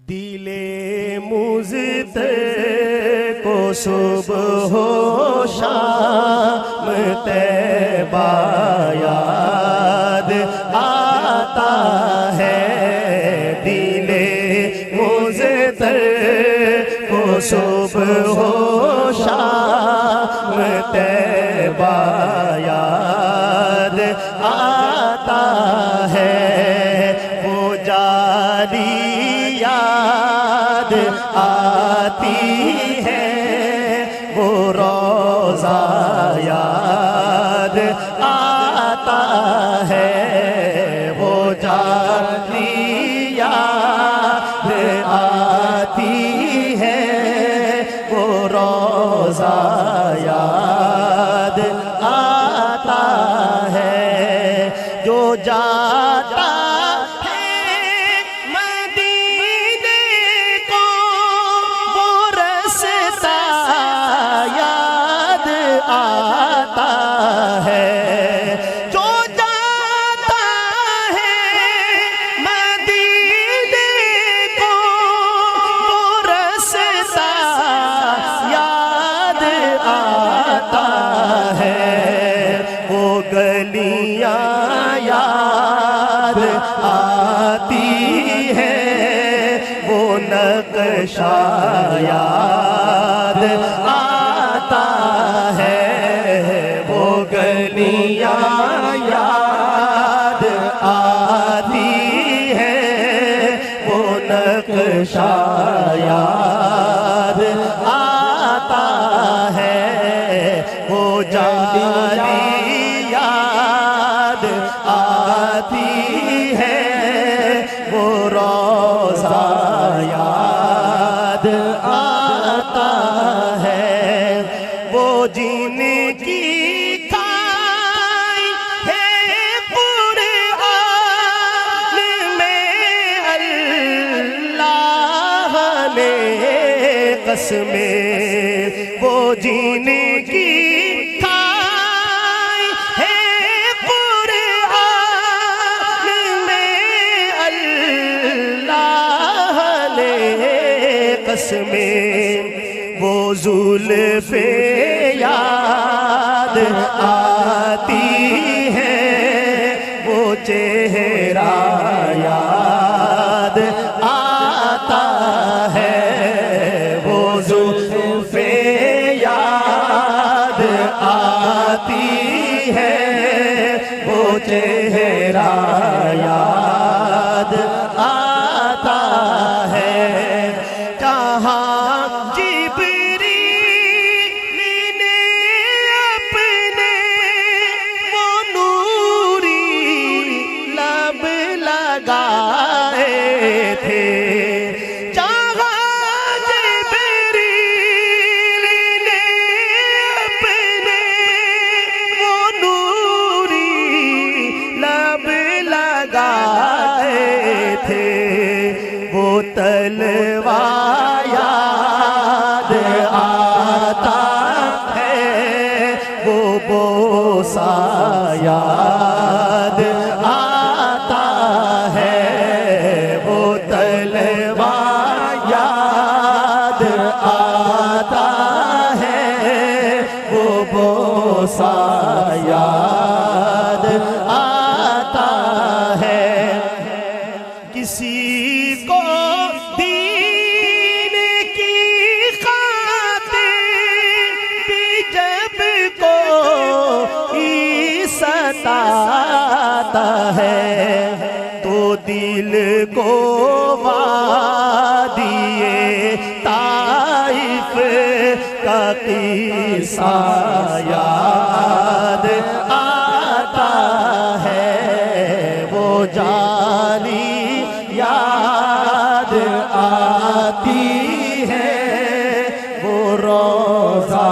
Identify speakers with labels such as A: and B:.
A: दिले मुझत को सुबह हो शाम तैबा याद आता है। दिले मुझत को सुबह हो शाम तैबा याद आता है। वो जारी याद आती है, वो रोज़ा याद आता है। वो जारी याद आती है, वो रोज़ा याद आता है। जो जाता आता है, जो जाता है मदीने को वो रास्ता याद आता है। वो गलियां याद आती है, वो नक्शा याद आता है। वो गलियां याद आती है, वो नक्शा याद आता है। वो जाली याद आती है, वो रोज़ा याद आता है। वो जिनकी खाई है कुरान में अल्लाह ने कसमें, वो जिनकी खाई है कुरान में अल्लाह ने कसमें, वो जुल्फ़े याद आती है, वो चेहरा याद आता है। वो जुल्फ़े याद आती है, वो चेहरा याद आता है। जहाँ लगाए थे, जहाँ जिब्रील ने अपने वो नूरी लब लगाए थे। वो तलवार याद आता है, वो बोसा याद आता है। वो तलवार याद आता है, वो बोसा याद आता है। किसी को दीन की खातिर भी जब कोई सताता है, तो दिल को वादिए ताइफ का किस्सा याद आता है। वो जाली याद आती है, वो रोज़ा